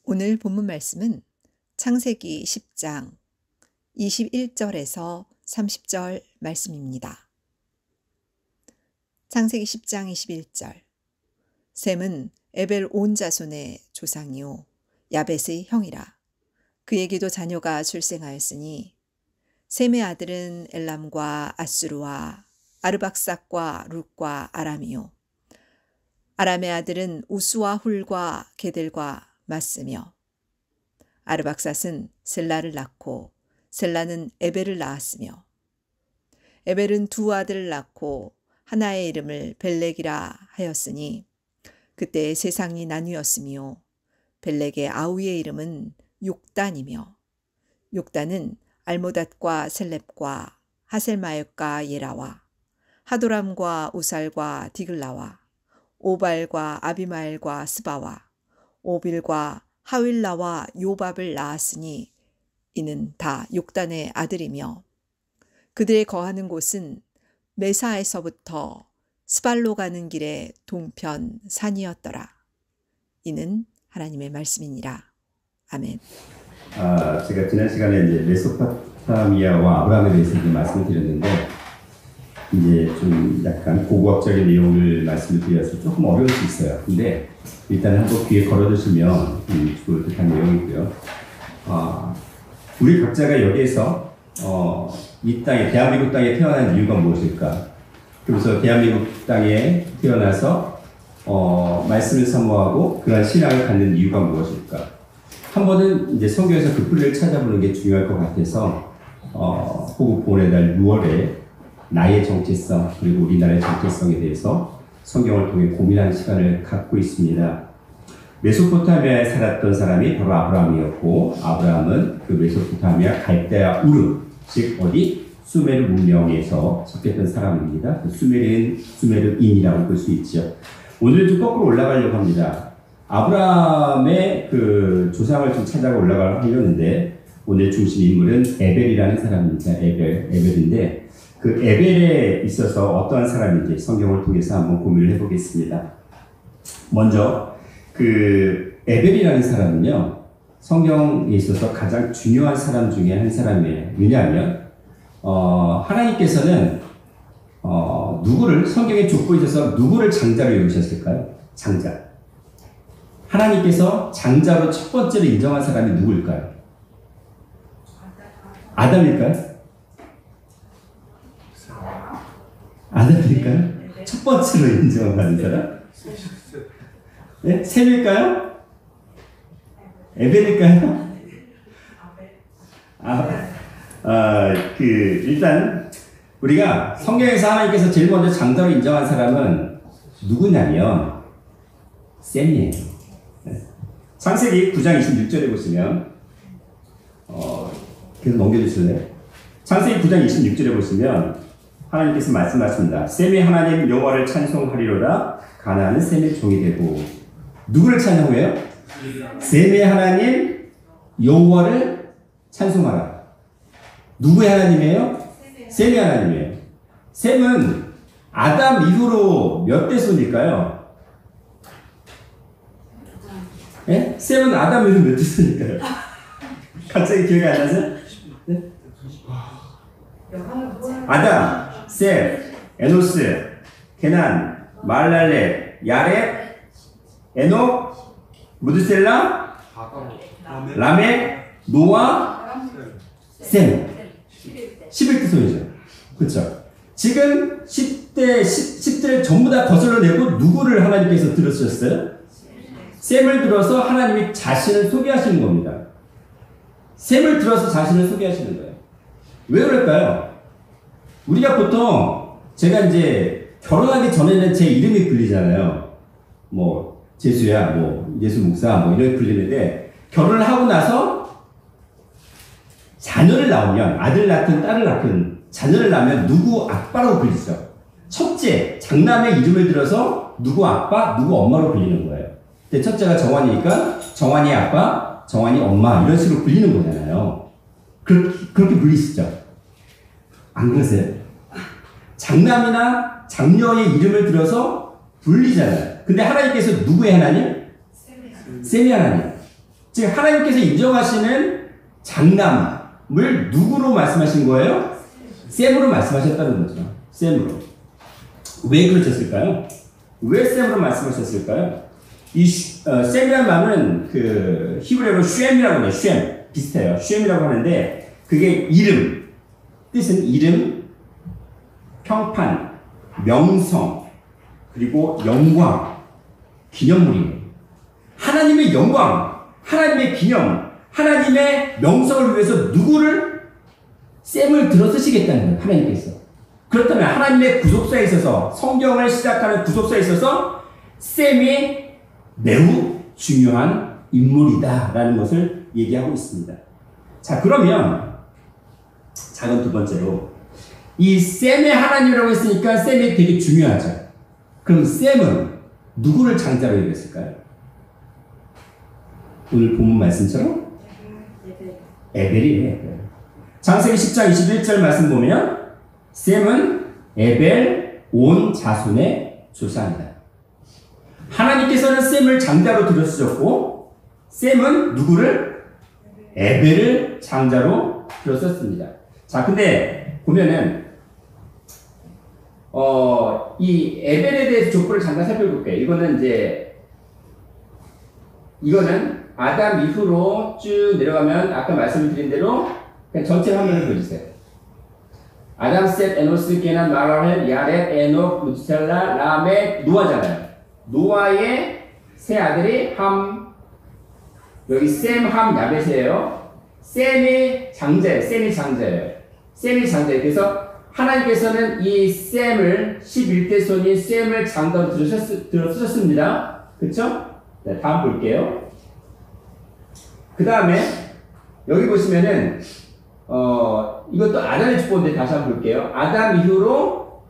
오늘 본문 말씀은 창세기 10장 21절에서 30절 말씀입니다. 창세기 10장 21절. 셈은 에벨 온 자손의 조상이요 야벳의 형이라. 그에게도 자녀가 출생하였으니 셈의 아들은 엘람과 아수르와 아르박삭과 룻과 아람이요 아람의 아들은 우스와 훌과 게델과 마스며 아르박삿은 셀라를 낳고 셀라는 에벨을 낳았으며 에벨은 두 아들을 낳고 하나의 이름을 벨렉이라 하였으니 그때 세상이 나뉘었으며 벨렉의 아우의 이름은 욕단이며 욕단은 알모닷과 셀렙과 하셀마역과 예라와 하도람과 우살과 디글라와 오발과 아비마엘과 스바와 오빌과 하윌라와 요밥을 낳았으니 이는 다 욕단의 아들이며 그들의 거하는 곳은 메사에서부터 스발로 가는 길의 동편 산이었더라. 이는 하나님의 말씀이니라. 아멘. 제가 지난 시간에 이제 메소포타미아와 아브라함에 대해서 이제 말씀을 드렸는데 이제 좀 약간 고고학적인 내용을 말씀을 드려서 조금 어려울 수 있어요. 근데 일단 한번 귀에 걸어두시면 좋을 듯한 내용이고요. 우리 각자가 여기에서 이 땅에 대한민국 땅에 태어난 이유가 무엇일까? 그래서 대한민국 땅에 태어나서 말씀을 사모하고 그러한 신앙을 갖는 이유가 무엇일까? 한 번은 이제 성경에서 그 뿌리를 찾아보는 게 중요할 것 같아서 호국 보훈의 달 6월에 나의 정체성 그리고 우리나라의 정체성에 대해서 성경을 통해 고민하는 시간을 갖고 있습니다. 메소포타미아에 살았던 사람이 바로 아브라함이었고 아브라함은 그 메소포타미아 갈대아 우르 즉 어디 수메르 문명에서 섞였던 사람입니다. 수메르인이라고 볼 수 있죠. 오늘 좀 거꾸로 올라가려고 합니다. 아브라함의 그 조상을 좀 찾아가 올라가려는데 오늘 중심 인물은 에벨이라는 사람입니다. 에벨인데 그 에벨에 있어서 어떠한 사람인지 성경을 통해서 한번 고민을 해보겠습니다. 먼저 그 에벨이라는 사람은요 성경에 있어서 가장 중요한 사람 중에 한 사람이에요. 왜냐하면 하나님께서는 누구를 성경에 족보에 있어서 누구를 장자로 여기셨을까요? 장자. 하나님께서 장자로 첫 번째로 인정한 사람이 누구일까요? 아담일까요? 아담일까요? 첫 번째로 인정받은 사람? 네? 셈일까요? 에벨일까요? 일단 우리가 성경에서 하나님께서 제일 먼저 장자로 인정한 사람은 누구냐면 셈이에요. 창세기 9장 26절에 보시면 계속 넘겨주실래요? 창세기 9장 26절에 보시면 하나님께서 말씀하십니다. 셈이 하나님 여호와를 찬송하리로다. 가나안은 셈의 종이 되고 누구를 찬송해요? 셈의 하나님 여호와를 찬송하라. 누구의 하나님이에요? 셈의 하나님이에요. 셈은 아담 이후로 몇 대손일까요? 네? 셈은 아담 이후로 몇 대손일까요? 갑자기 기억이 안 나세요? 네? 아담, 셈, 에노스, 게난, 말랄렛, 야렛, 에녹, 무드셀라, 라멕, 노아, 셈. 11대손이죠. 그렇죠? 지금 10대를 전부 다 거슬러내고 누구를 하나님께서 들으셨어요? 셈을 들어서 하나님이 자신을 소개하시는 겁니다. 셈을 들어서 자신을 소개하시는 거예요. 왜 그럴까요? 우리가 보통 제가 이제 결혼하기 전에는 제 이름이 불리잖아요. 뭐 재수야, 뭐 예수 목사, 뭐 이렇게 불리는데 결혼을 하고 나서 자녀를 낳으면 아들 낳든 딸을 낳든 자녀를 낳으면 누구 아빠라고 불리죠. 첫째 장남의 이름을 들어서 누구 아빠, 누구 엄마로 불리는 거예요. 근데 첫째가 정환이니까 정환이 아빠, 정환이 엄마 이런 식으로 불리는 거잖아요. 그렇게 불리시죠? 안 그러세요? 장남이나 장녀의 이름을 들어서 불리잖아요. 근데 하나님께서 누구의 하나님? 셈의 하나님. 즉 하나님께서 인정하시는 장남을 누구로 말씀하신 거예요? 셈으로 말씀하셨다는 거죠. 셈으로. 왜 그러셨을까요? 왜 셈으로 말씀하셨을까요? 이 셈이라는 말은 그 히브리어로 쉔이라고 해요. 쉔 비슷해요. 쉔이라고 하는데 그게 이름, 뜻은 이름, 평판, 명성, 그리고 영광, 기념물이에요. 하나님의 영광, 하나님의 기념, 하나님의 명성을 위해서 누구를 셈을 들어 쓰시겠다는 거예요. 하나님께서. 그렇다면 하나님의 구속사에 있어서 성경을 시작하는 구속사에 있어서 셈이 매우 중요한 인물이다라는 것을 얘기하고 있습니다. 자, 그러면 작은 두 번째로 이 셈의 하나님이라고 했으니까 셈이 되게 중요하죠. 그럼 셈은 누구를 장자로 얘기했을까요? 오늘 본문 말씀처럼 에벨이에요. 에벨. 창세기 10장 21절 말씀 보면 셈은 에벨 온 자손의 조상이다. 하나님께서는 셈을 장자로 들여쓰셨고 셈은 누구를? 에벨을 장자로 들여썼습니다. 자, 근데 보면은 이 에벨에 대해서 족보를 잠깐 살펴볼게요. 이거는 아담 이후로 쭉 내려가면 아까 말씀드린 대로 그냥 전체 화면을 보여주세요. 아담, 셋, 에노스, 게난, 마랄헬, 야렛, 에녹, 무드셀라, 라멕, 노아잖아요. 노아의 세 아들이 함, 여기 셈, 함, 야벳이에요. 셈이 장자예요. 그래서 하나님께서는 이 셈을 11대 손인 셈을 장자로 들어쓰셨습니다. 그쵸? 네, 다음 볼게요. 그 다음에 여기 보시면은 이것도 아담의 축복인데 다시 한번 볼게요. 아담 이후로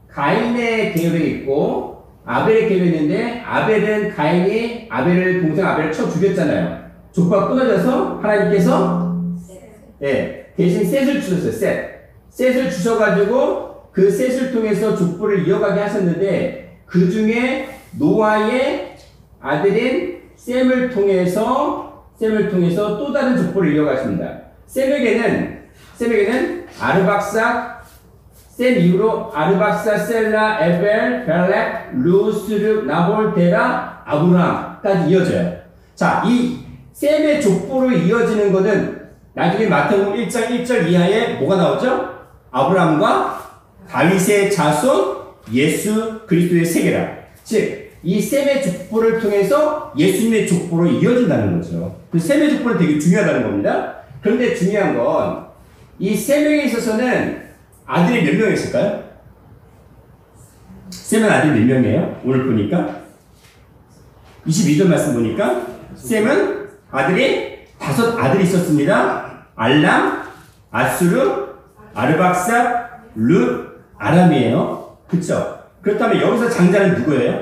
가인의 계열이 있고 아벨의 계열이 있는데 아벨은 가인이 동생 아벨을 쳐 죽였잖아요. 족보가 끊어져서 하나님께서 대신 셋을 주셨어요. 셋을 주셔가지고 그 셋을 통해서 족보를 이어가게 하셨는데 그 중에 노아의 아들인 셈을 통해서 또 다른 족보를 이어가십니다. 셈에게는 아르박삭, 셈 이후로 아르박삭, 셀라, 에벨, 벨렉, 루스르, 나홀, 데라, 아브라함까지 이어져요. 자, 이 셈의 족보로 이어지는 것은 나중에 마태복음 1장 1절 이하에 뭐가 나오죠? 아브라함과 다윗의 자손, 예수 그리스도의 세계라. 즉, 이 셈의 족보를 통해서 예수님의 족보로 이어진다는 거죠. 그 셈의 족보는 되게 중요하다는 겁니다. 그런데 중요한 건 이 세 명에 있어서는 아들이 몇 명 있을까요? 셈은 아들이 몇 명이에요? 오늘 보니까 22절 말씀 보니까 셈은 다섯 아들이 있었습니다. 알람, 아수르, 아르박삭, 룻, 아람이에요. 그쵸? 그렇다면 여기서 장자는 누구예요?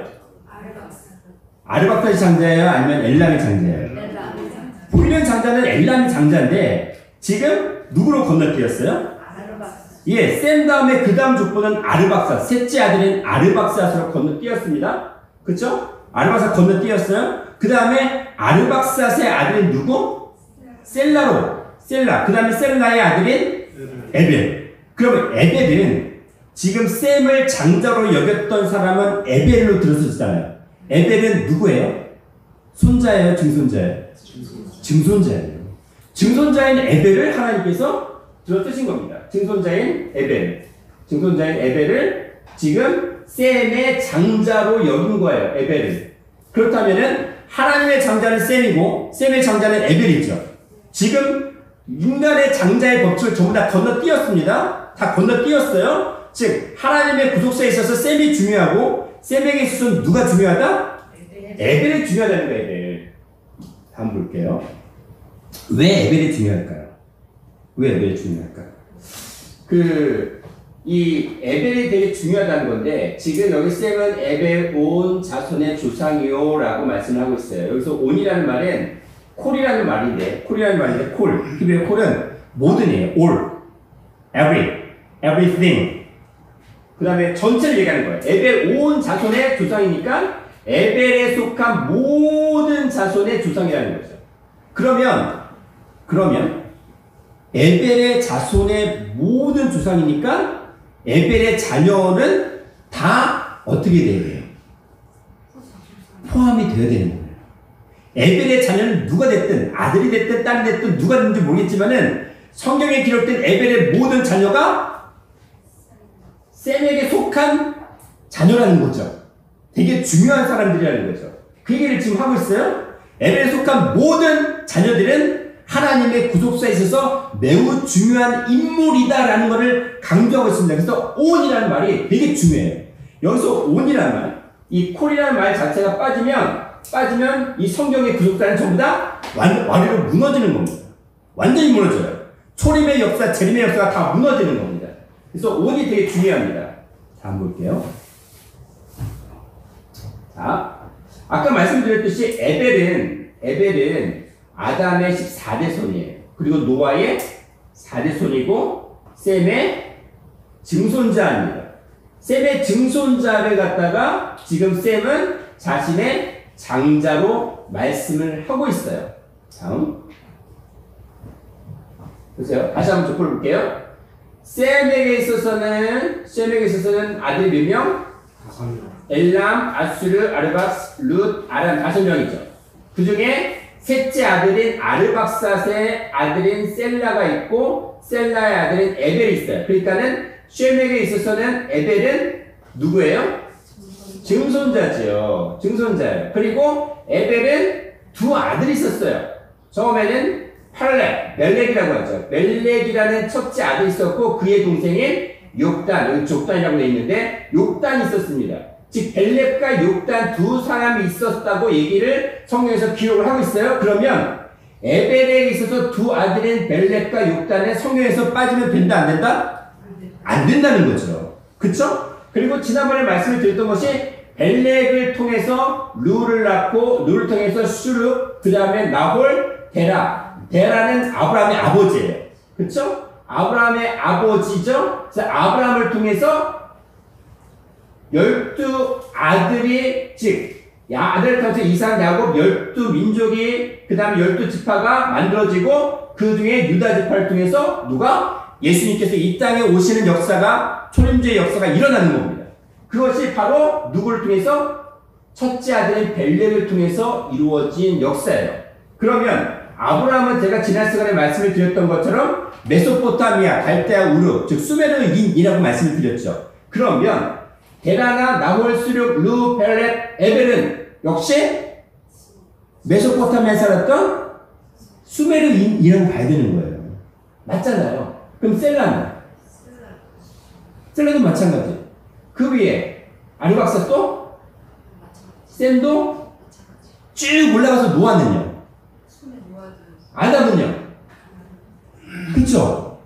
아르박삭이 장자예요? 아니면 엘람이 장자예요? 보이는 장자는 엘람이 장자인데 지금 누구로 건너뛰었어요? 예, 셈 다음에 그 다음 족보는 아르박삭, 셋째 아들인 아르박삭으로 건너뛰었습니다. 그쵸? 아르박삭 건너뛰었어요. 그 다음에 아르박삭의 아들인 누구? 셀라. 그 다음에 셀라의 아들인 에벨. 그러면 에벨은 지금 셈을 장자로 여겼던 사람은 에벨로 들어섰잖아요. 에벨은 누구예요? 손자예요? 증손자예요? 증손자예요. 증손자인 에벨을 하나님께서 들어쓰신 겁니다. 증손자인 에벨을 지금 셈의 장자로 여긴 거예요. 에벨을. 그렇다면은 하나님의 장자는 셈이고 셈의 장자는 에벨이죠. 지금 인간의 장자의 법칙을 전부 다 건너뛰었습니다. 다 건너뛰었어요. 즉 하나님의 구속사에 있어서 셈이 중요하고 셈에게 있어서 누가 중요하다? 에벨이 중요하다는 거예요. 에벨. 다음 볼게요. 왜 에벨이 중요할까요? 이 에벨이 되게 중요하다는 건데, 지금 여기 셈은 에벨 온 자손의 조상이요 라고 말씀을 하고 있어요. 여기서 온이라는 말은 콜이라는 말인데, 히브리어 콜은 모든이에요. all, everything. 그 다음에 전체를 얘기하는 거예요. 에벨 온 자손의 조상이니까 에벨에 속한 모든 자손의 조상이라는 거죠. 그러면 에벨의 자손의 모든 조상이니까 에벨의 자녀는 다 어떻게 돼야 돼요? 포함이 되어야 되는 거예요. 에벨의 자녀는 누가 됐든 아들이 됐든 딸이 됐든 누가 됐는지 모르겠지만은 성경에 기록된 에벨의 모든 자녀가 셈에게 속한 자녀라는 거죠. 되게 중요한 사람들이라는 거죠. 그 얘기를 지금 하고 있어요. 에벨에 속한 모든 자녀들은 하나님의 구속사에 있어서 매우 중요한 인물이다라는 것을 강조하고 있습니다. 그래서 온이라는 말이 되게 중요해요. 여기서 온이라는 말, 이 콜이라는 말 자체가 빠지면 이 성경의 구속사는 전부 다 완전히 무너지는 겁니다. 완전히 무너져요. 초림의 역사, 재림의 역사가 다 무너지는 겁니다. 그래서 온이 되게 중요합니다. 자, 한번 볼게요. 자, 아까 말씀드렸듯이 에벨은 아담의 14대 손이에요. 그리고 노아의 4대 손이고 셈의 증손자입니다. 셈의 증손자를 갖다가 지금 셈은 자신의 장자로 말씀을 하고 있어요. 다음 보세요. 다시 한번 족보를 볼게요. 셈에게 있어서는 아들이 몇 명? 엘람, 아수르, 아르박스, 룻, 아람 5명이죠. 그 중에 셋째 아들인 아르박삿의 아들인 셀라가 있고 셀라의 아들인 에벨이 있어요. 그러니까는 셈에게 있어서는 에벨은 누구예요? 증손자지요. 증손자예요. 그리고 에벨은 두 아들이 있었어요. 처음에는 멜렉이라고 하죠. 멜렉이라는 첫째 아들이 있었고 그의 동생인 욕단, 여기 족단이라고 되어 있는데 욕단이 있었습니다. 즉 벨렉과 욕단 두 사람이 있었다고 얘기를 성경에서 기록을 하고 있어요. 그러면 에벨에 있어서 두 아들인 벨렉과 욕단은 성경에서 빠지면 된다 안 된다? 안 된다는 거죠. 그쵸? 그리고 지난번에 말씀을 드렸던 것이 벨렉을 통해서 룰을 낳고 룰을 통해서 슈르 그 다음에 나홀, 데라는 아브라함의 아버지예요. 그쵸? 아브라함의 아버지죠? 그래서 아브라함을 통해서 12아들이 즉 아들을 통해서 이삭, 야곱 12민족이 그 다음에 12지파가 만들어지고 그 중에 유다 지파를 통해서 누가? 예수님께서 이 땅에 오시는 역사가 초림주의 역사가 일어나는 겁니다. 그것이 바로 누구를 통해서? 첫째 아들인 벨렉을 통해서 이루어진 역사예요. 그러면 아브라함은 제가 지난 시간에 말씀을 드렸던 것처럼 메소포타미아, 갈대아, 우르 즉 수메르인이라고 말씀을 드렸죠. 그러면 데라나, 나홀, 수륙, 루, 벨렉, 에벨은 역시 메소포타미아에 살았던 수메르인이라고 봐야 되는 거예요. 맞잖아요. 그럼 셀라도 마찬가지. 그 위에 아르박삿도 셈도 쭉 올라가서 노아는요. 아담은요. 그쵸?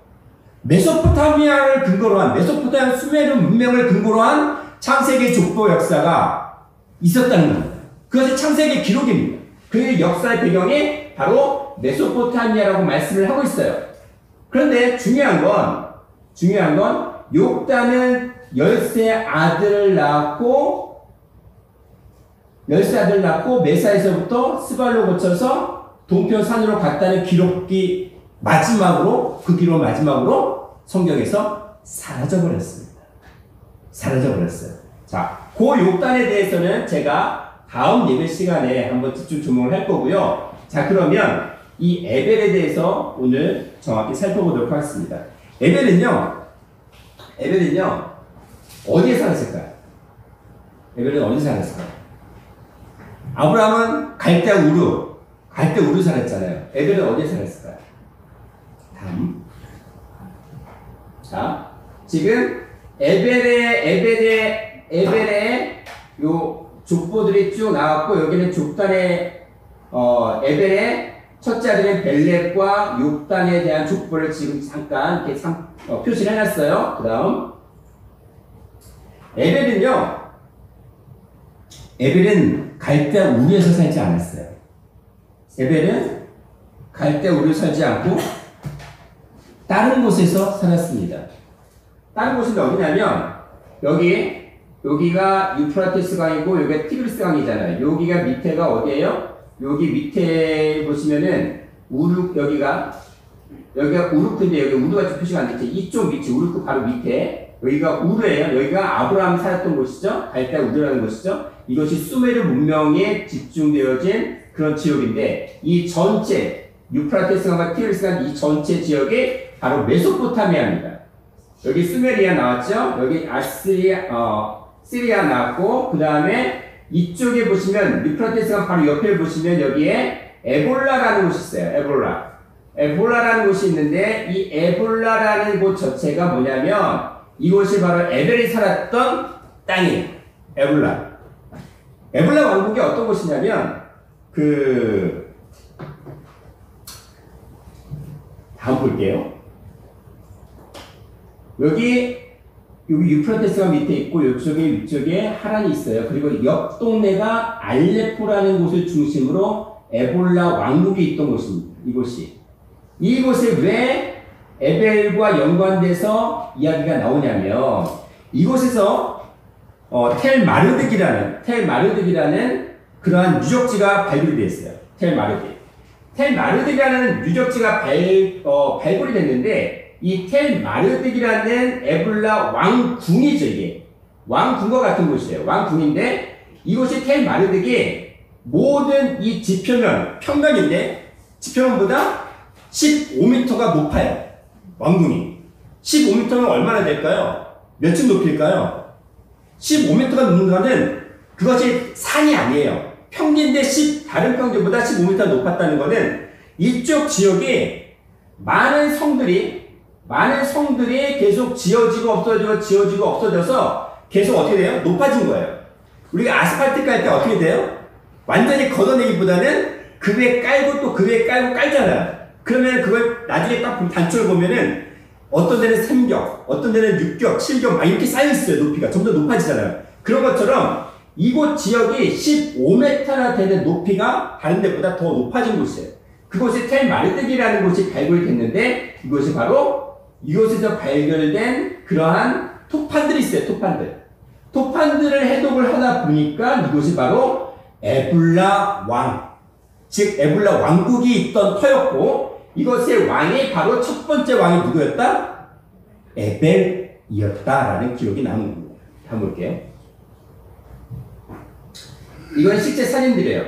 메소포타미아를 근거로 한 메소포타미아 수메르 문명을 근거로 한 창세기 족보 역사가 있었다는 겁니다. 그것이 창세기 기록입니다. 그 역사의 배경이 바로 메소포타미아라고 말씀을 하고 있어요. 그런데 중요한 건 욕단은 13아들을 낳고 메사에서부터 스발로 거쳐서 동편산으로 갔다는 기록이 마지막으로 성경에서 사라져버렸습니다. 자, 그 욕단에 대해서는 제가 다음 예배 시간에 한번 집중 조명을 할 거고요. 자, 그러면 이 에벨에 대해서 오늘 정확히 살펴보도록 하겠습니다. 에벨은요, 어디에 살았을까요? 에벨은 어디 살았을까요? 아브라함은 갈대아 우르 살았잖아요. 에벨은 어디에 살았을까요? 다음. 자, 지금 에벨의 요 족보들이 쭉 나왔고, 여기는 족단의, 에벨의 첫째 아들인 벨렉과 욕단에 대한 족보를 지금 잠깐 이렇게 표시를 해놨어요. 그 다음. 에벨은 갈대아 우르에서 살지 않았어요. 에벨은 갈대아 우르에 살지 않고 다른 곳에서 살았습니다. 다른 곳은 어디냐면 여기가 유프라테스 강이고 여기가 티그리스 강이잖아요. 여기가 밑에가 어디예요? 여기 밑에 보시면은 여기가 우르크인데 여기 우르가 표시가 안 됐죠. 이쪽 밑이 우르크 바로 밑에 여기가 우르예요. 여기가 아브라함 살았던 곳이죠. 갈대 우르라는 곳이죠. 이것이 수메르 문명에 집중되어진 그런 지역인데 이 전체 유프라테스강과 티그리스강 이 전체 지역이 바로 메소포타미아입니다. 여기 수메리아 나왔죠. 여기 시리아 나왔고 그 다음에 이쪽에 보시면 유프라테스강 바로 옆에 보시면 여기에 에볼라라는 곳이 있어요. 에볼라라는 곳이 있는데 이 에볼라라는 곳 자체가 뭐냐면 이곳이 바로 에벨이 살았던 땅이에요. 에볼라 왕국이 어떤 곳이냐면 다음 볼게요. 여기 유프라테스가 밑에 있고 위쪽에 하란이 있어요. 그리고 옆 동네가 알레포라는 곳을 중심으로 에볼라 왕국이 있던 곳입니다. 이곳에 왜 에벨과 연관돼서 이야기가 나오냐면 이곳에서 텔마르득이라는 그러한 유적지가 발굴이 됐어요. 텔마르득이라는 유적지가 발굴이 됐는데 이 텔마르득이라는 에볼라 왕궁이죠. 이게 왕궁과 같은 곳이에요. 왕궁인데 이곳이 텔마르득이 모든 이 평면인데 지표면보다 15m가 높아요. 왕궁이 15m면 얼마나 될까요? 몇 층 높일까요? 15m가 높는 거는 그것이 산이 아니에요. 평지인데 다른 평지보다 15m 높았다는 것은 이쪽 지역에 많은 성들이 계속 지어지고 없어져서 계속 어떻게 돼요? 높아진 거예요. 우리가 아스팔트 깔 때 어떻게 돼요? 완전히 걷어내기보다는 그 위에 깔고 또 그 위에 깔잖아요. 그러면 그걸 나중에 딱 단초를 보면은 어떤 데는 3격, 어떤 데는 6격, 7격 막 이렇게 쌓여있어요. 높이가 점점 높아지잖아요. 그런 것처럼 이곳 지역이 15m나 되는 높이가 다른 데보다 더 높아진 곳이에요. 그곳이 텔마르득이라는 곳이 발굴이 됐는데 이것이 바로 이곳에서 발견된 그러한 토판들이 있어요. 토판들을 해독을 하다 보니까 이곳이 바로 에볼라 왕국이 있던 터였고 이것의 왕이 바로 첫 번째 왕이 누구였다? 에벨이었다라는 기억이 나는 겁니다. 한번 볼게요. 이건 실제 사진들이에요.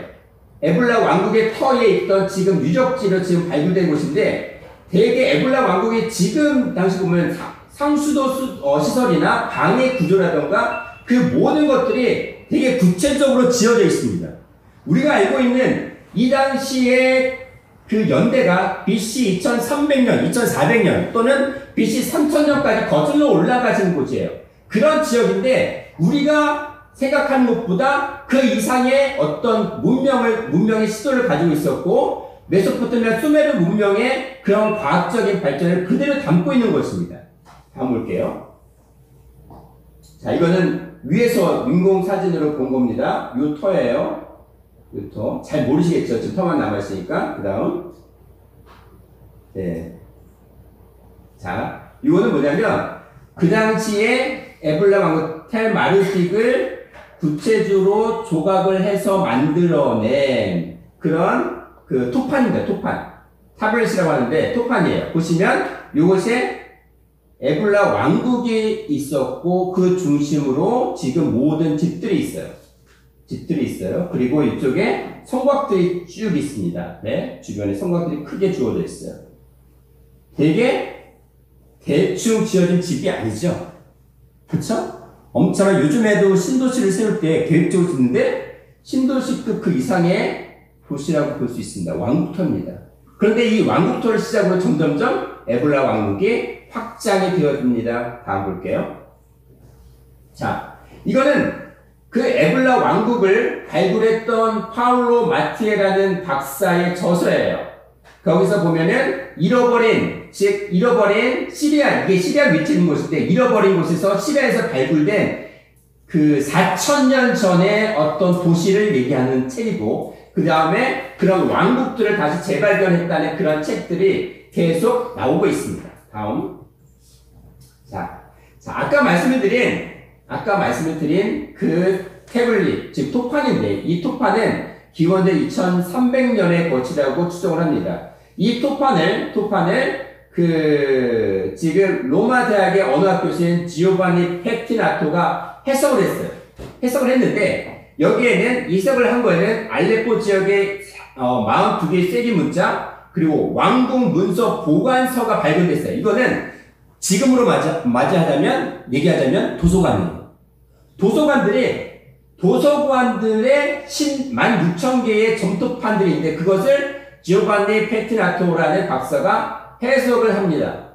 에볼라 왕국의 터에 있던 지금 유적지로 지금 발굴된 곳인데 대개 에볼라 왕국이 지금 당시 보면 상수도 시설이나 방해 구조라던가 그 모든 것들이 되게 구체적으로 지어져 있습니다. 우리가 알고 있는 이 당시에 그 연대가 BC 2300년, 2400년 또는 BC 3000년까지 거슬러 올라가시는 곳이에요. 그런 지역인데 우리가 생각하는 것보다 그 이상의 어떤 문명의 시도를 가지고 있었고 메소포타미아 수메르 문명의 그런 과학적인 발전을 그대로 담고 있는 것입니다. 다음 볼게요. 자, 이거는 위에서 인공 사진으로 본 겁니다. 요 터예요. 요 터. 잘 모르시겠죠? 지금 터만 남아있으니까. 그 다음. 네. 자, 이거는 뭐냐면, 그 당시에 에볼라 왕국 텔마르딕을 구체적으로 조각을 해서 만들어낸 그런 그 토판입니다. 토판. 타블렛이라고 하는데 토판이에요. 보시면 이곳에 에볼라 왕국이 있었고 그 중심으로 지금 모든 집들이 있어요. 그리고 이쪽에 성곽들이 쭉 있습니다. 네, 주변에 성곽들이 크게 주어져 있어요. 되게 대충 지어진 집이 아니죠. 그쵸? 엄청난 요즘에도 신도시를 세울 때 계획적으로 짓는데 신도시급 그 이상의 도시라고 볼 수 있습니다. 왕국토입니다. 그런데 이 왕국토를 시작으로 점점점 에볼라 왕국이 확장이 되어집니다. 다음 볼게요. 자, 이거는 그 에볼라 왕국을 발굴했던 파울로 마티에라는 박사의 저서예요. 거기서 보면은 잃어버린 시리아, 이게 시리아 위치에 있는 곳인데 잃어버린 곳에서 시리아에서 발굴된 그 4000년 전에 어떤 도시를 얘기하는 책이고 그 다음에 그런 왕국들을 다시 재발견했다는 그런 책들이 계속 나오고 있습니다. 다음. 자, 아까 말씀을 드린 그 태블릿, 즉 토판인데 이 토판은 기원전 2300년에 거치라고 추정을 합니다. 이 토판을 지금 로마 대학의 언어학교수인 지오바니 페티나토가 해석을 했어요. 해석을 했는데 여기에는 해석을 한 거에는 알레포 지역의 42개의 세기 문자 그리고 왕궁 문서 보관서가 발견됐어요. 이거는 지금으로 얘기하자면 도서관이에요. 도서관들의 16,000개의 점토판들이 있는데 그것을 지오반니 페티나토라는 박사가 해석을 합니다.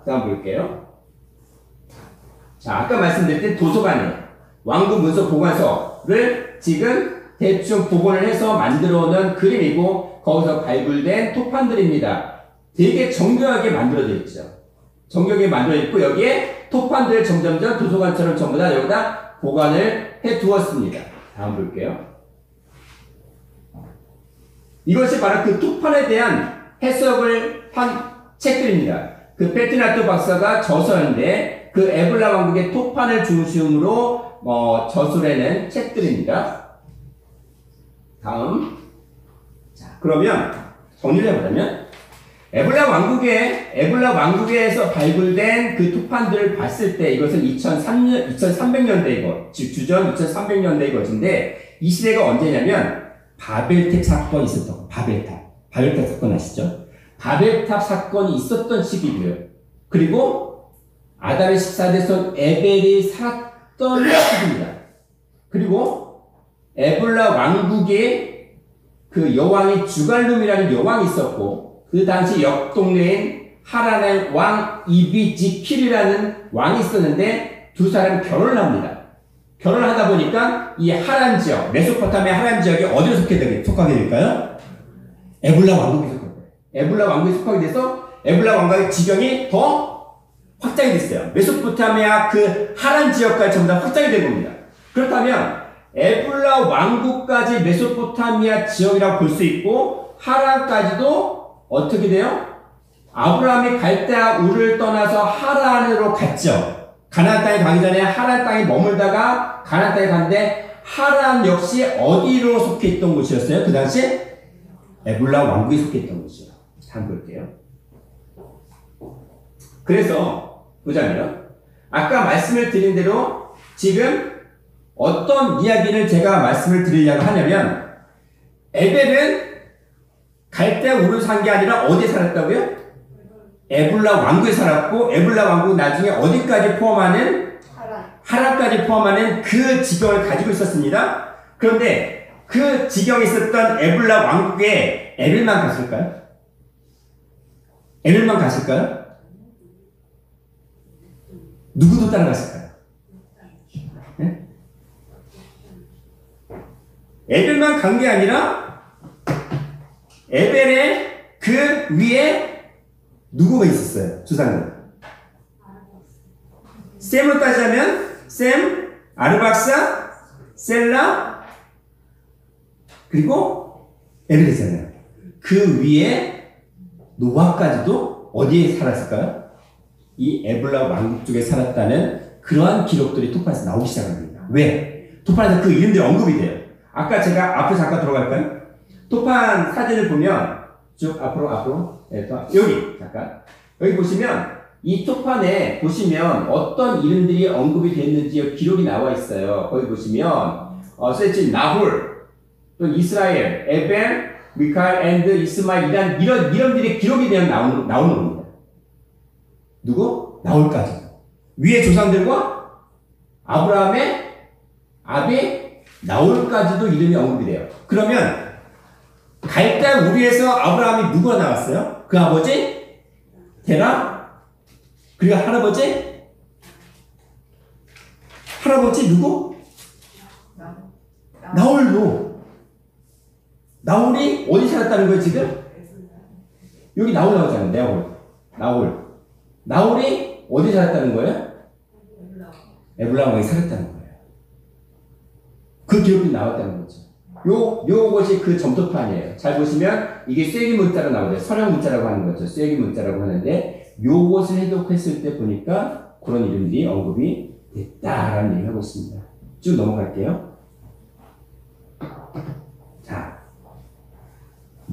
다음 볼게요. 자, 아까 말씀드렸던 도서관에 왕궁 문서 보관서를 지금 대충 복원을 해서 만들어 놓은 그림이고 거기서 발굴된 토판들입니다. 되게 정교하게 만들어져 있죠. 정교하게 만들어 있고 여기에 토판들을 점점점 도서관처럼 전부 다 여기다 보관을 해 두었습니다. 다음 볼게요. 이것이 바로 그 토판에 대한 해석을 한 책들입니다. 그 페티나토 박사가 저서인데 그 에블라 왕국의 토판을 중심으로 저술해낸 책들입니다. 다음. 자, 그러면 정리를 해보자면 에블라 왕국에서 발굴된 그 토판들을 봤을 때 이것은 2300년대의 즉 주전 2300년대의 것인데 이 시대가 언제냐면 바벨탑 사건이 있었던 거. 바벨탑 사건 아시죠? 바벨탑 사건이 있었던 시기고요. 그리고 아담의 14대손 에벨이 살았던 시기입니다. 그리고 에블라 왕국에 그 여왕이 주갈룸이라는 여왕이 있었고 그 당시 옆 동네인 하란의 왕 이비지킬이라는 왕이 있었는데 두 사람이 결혼을 합니다. 결혼을 하다 보니까 이 하란 지역, 메소포타미아 하란 지역이 어디로 속하게 될까요? 에블라 왕국에 속하게 돼요. 에블라 왕국에 속하게 돼서 에블라 왕국의 지경이 더 확장이 됐어요. 메소포타미아 그 하란 지역까지 전부 다 확장이 된 겁니다. 그렇다면 에블라 왕국까지 메소포타미아 지역이라고 볼 수 있고 하란까지도 어떻게 돼요? 아브라함이 갈대아 우를 떠나서 하란으로 갔죠. 가나안 땅에 가기 전에 하란 땅에 머물다가 가나안 땅에 갔는데 하란 역시 어디로 속해 있던 곳이었어요? 그 당시 에블라 왕국에 속해 있던 곳이요. 한번 볼게요. 그래서 보자면 아까 말씀을 드린 대로 지금 어떤 이야기를 제가 말씀을 드리려고 하냐면 에벨은 갈대아 우르 산 게 아니라 어디에 살았다고요? 에블라 왕국에 살았고 에블라 왕국 나중에 어디까지 포함하는? 하란까지 포함하는 그 지경을 가지고 있었습니다. 그런데 그 지경에 있었던 에블라 왕국에 에벨만 갔을까요? 에벨만 갔을까요? 누구도 따라갔을까요? 네? 에벨만 간 게 아니라 에벨의 그 위에 누구가 있었어요? 조상들. 셈으로 따지자면 셈, 아르박사, 셀라 그리고 에벨이잖아요. 그 위에 노아까지도 어디에 살았을까요? 이 에블라 왕국 쪽에 살았다는 그러한 기록들이 토판에서 나오기 시작합니다. 왜? 토판에서 그 이름들이 언급이 돼요. 아까 제가 앞으로 잠깐 들어갈까요? 토판 사진을 보면 쭉 앞으로 여기 잠깐 여기 보시면 이 토판에 보시면 어떤 이름들이 언급이 됐는지 기록이 나와 있어요. 거기 보시면 셋째 나홀 또 이스라엘, 에벨, 미카엘 앤드 이스마일 이런 이름들이 기록이 되어 나오는 겁니다. 누구? 나홀까지 위의 조상들과 아브라함의 아비 나홀까지도 이름이 언급이 돼요. 그러면 갈대아 우리에서 아브라함이 누가 나왔어요? 그 아버지 테라 그리고 할아버지 누구? 나홀이 어디 살았다는 거예요 지금? 여기 나홀 나오잖아요. 나홀이 어디 살았다는 거예요? 에블라 왕국에 살았다는 거예요. 그 기록이 나왔다는 거죠. 요것이 그 점토판이에요. 잘 보시면 이게 쐐기 문자로 나오죠. 서령 문자라고 하는 거죠. 쐐기 문자라고 하는데 요것을 해독했을 때 보니까 그런 이름들이 언급이 됐다라는 얘기를 하고 있습니다. 쭉 넘어갈게요.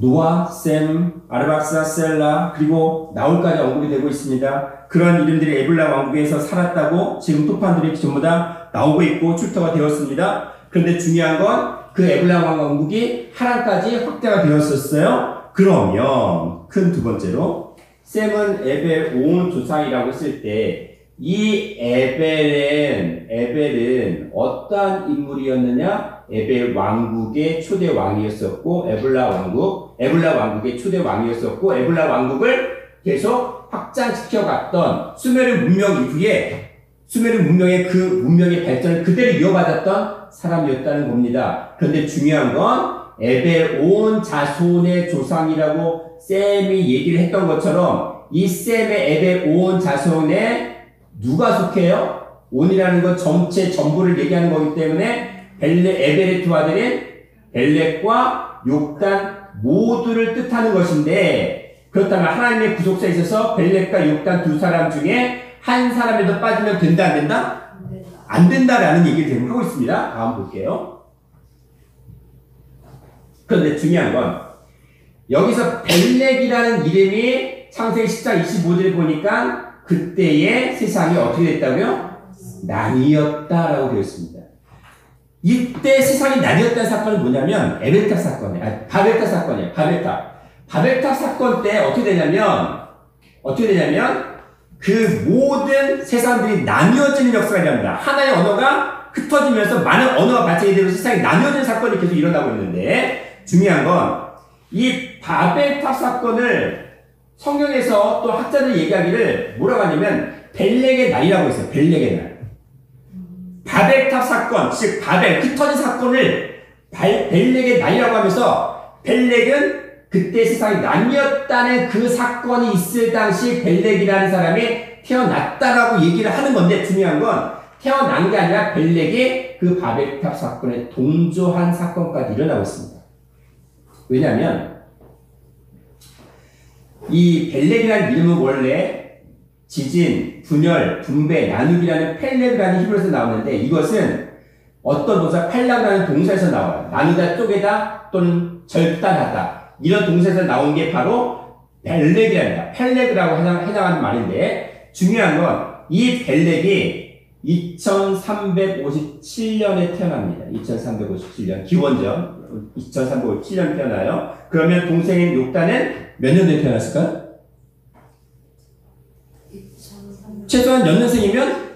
노아, 셈, 아르박사, 셀라, 그리고 나홀까지 언급이 되고 있습니다. 그런 이름들이 에블라 왕국에서 살았다고 지금 토판들이 전부 다 나오고 있고 출토가 되었습니다. 그런데 중요한 건 그 에블라 왕국이 하란까지 확대가 되었었어요. 그러면 큰 두 번째로 셈은 에벨 온 조상이라고 했을 때 이 에벨은 어떠한 인물이었느냐? 에벨 왕국의 초대 왕이었었고 에블라 왕국의 초대 왕이었었고 에블라 왕국을 계속 확장시켜 갔던 수메르 문명 이후에 수메르 문명의 그 문명의 발전을 그대로 이어받았던 사람이었다는 겁니다. 그런데 중요한 건 에벨 온 자손의 조상이라고 셈이 얘기를 했던 것처럼 이 셈의 에벨 온 자손에 누가 속해요? 온이라는 건 전체 전부를 얘기하는 거기 때문에 에벨의 두 아들인 벨렉과 욕단 모두를 뜻하는 것인데 그렇다면 하나님의 구속사에 있어서 벨렉과 욕단 두 사람 중에 한 사람이라도 빠지면 된다 안 된다? 안 된다라는 얘기를 지금 하고 있습니다. 다음 볼게요. 그런데 중요한 건 여기서 벨렉이라는 이름이 창세기 10장 25절에 보니까 그때의 세상이 어떻게 됐다고요? 나뉘었다라고 되어 있습니다. 이때 세상이 나뉘었다는 사건은 뭐냐면 에벨탑 사건이에요. 바벨탑 사건이에요. 바벨탑 사건 때 어떻게 되냐면 그 모든 세상들이 나뉘어지는 역사가 일어납니다. 하나의 언어가 흩어지면서 많은 언어가 발전이 되면서 세상이 나뉘어지는 사건이 계속 일어나고 있는데 중요한 건 이 바벨탑 사건을 성경에서 또 학자들이 얘기하기를 뭐라고 하냐면 벨렉의 날이라고 했어요. 벨렉의 날. 바벨탑 사건, 즉 바벨 흩어진 사건을 벨렉의 날이라고 하면서 벨렉은 그때 세상이 나뉘었다는 그 사건이 있을 당시 벨렉이라는 사람이 태어났다라고 얘기를 하는 건데 중요한 건 태어난 게 아니라 벨렉이 그 바벨탑 사건에 동조한 사건까지 일어나고 있습니다. 왜냐하면 이 벨렉이라는 이름은 원래 지진, 분열, 분배, 나누기라는 펠렉이라는 히브리어에서 나오는데 이것은 어떤 동사, 팔락이라는 동사에서 나와요. 나누다, 쪼개다 또는 절단하다 이런 동사에서 나온 게 바로 벨렉이랍니다. 펠렉이라고 해당하는 말인데 중요한 건 이 벨렉이 2357년에 태어납니다. 2357년 기원전 2357년 태어나요. 그러면 동생인 욕단은 몇 년도에 태어났을까요? 최소한 연년생이면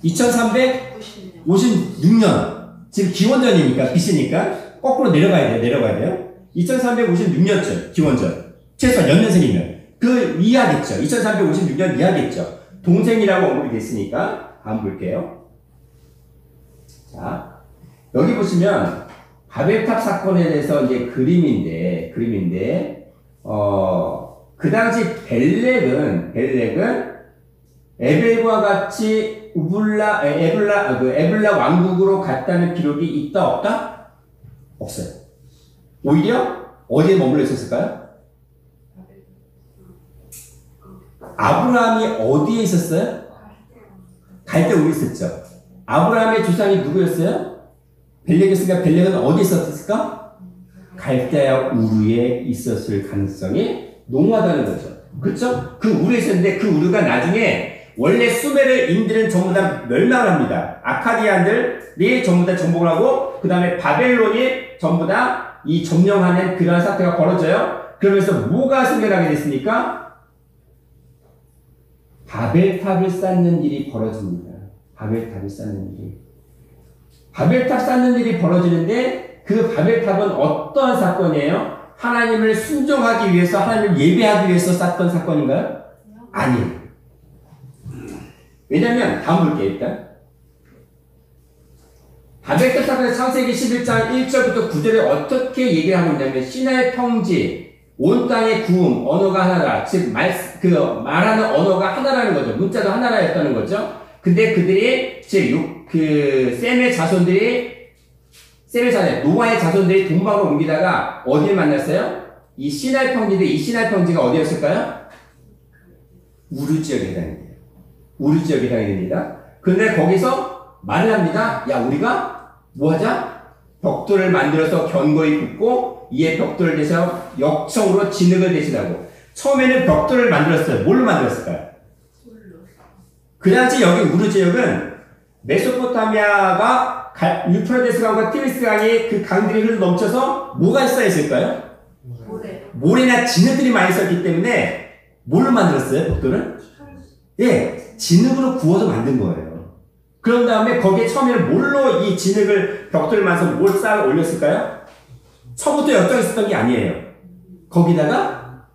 2356년 지금 기원전이니까 BC니까 거꾸로 내려가야 돼요. 2356년쯤 기원전 최소한 연년생이면 그 이하겠죠. 2356년 이하겠죠. 동생이라고 언급이 됐으니까 한번 볼게요. 자, 여기 보시면 바벨탑 사건에 대해서 이제 그림인데 그 당시 벨렉은 에벨과 같이 에블라 왕국으로 갔다는 기록이 있다 없다? 없어요. 오히려 어디에 머물러 있었을까요? 아브라함이 어디에 있었어요? 갈대 우르에 있었죠. 아브라함의 조상이 누구였어요? 벨렉이었으니까 벨렉은 어디에 있었을까? 갈대아 우르에 있었을 가능성이 농후하다는 거죠. 그렇죠? 그 우르에 있었는데 그 우르가 나중에 원래 수메르인들은 전부 다 멸망을 합니다. 아카디안들이 전부 다 정복을 하고 그 다음에 바벨론이 전부 다 이 점령하는 그러한 사태가 벌어져요. 그러면서 뭐가 생겨나게 됐습니까? 바벨탑을 쌓는 일이 벌어집니다. 바벨탑 쌓는 일이 벌어지는데 그 바벨탑은 어떠한 사건이에요? 하나님을 순종하기 위해서 하나님을 예배하기 위해서 쌓던 사건인가요? 아니에요. 왜냐면 다음 볼게요. 일단 바벨탑 사건의 창세기 11장 1절부터 9절에 어떻게 얘기를 하고 있냐면 시나이 평지 온 땅의 구음 언어가 하나라 즉 말하는 언어가 하나라는 거죠. 문자도 하나라였다는 거죠. 근데 그들이 셈의 자손들이 노아의 자손들이 동방으로 옮기다가 어디를 만났어요? 이 시나이 평지인데 이 시나이 평지가 어디였을까요? 우르 지역에 해당이 됩니다. 근데 거기서 말을 합니다. 야 우리가 뭐 하자? 벽돌을 만들어서 견고히 굽고 이에 벽돌을 대서 역청으로 진흙을 대신하고 처음에는 벽돌을 만들었어요. 뭘로 만들었을까요? 그 당시 여기 우르 지역은 메소포타미아가 유프라데스 강과 티그리스 강이 그 강들이 흘러 넘쳐서 뭐가 쌓여 있을까요? 모래나 진흙들이 많이 있었기 때문에 뭘로 만들었어요? 벽돌을? 예, 진흙으로 구워서 만든 거예요. 그런 다음에 거기에 처음에는 뭘로 이 진흙을 벽돌을 만들어서 뭘 쌓아 올렸을까요? 처음부터 역정이 있었던 게 아니에요. 거기다가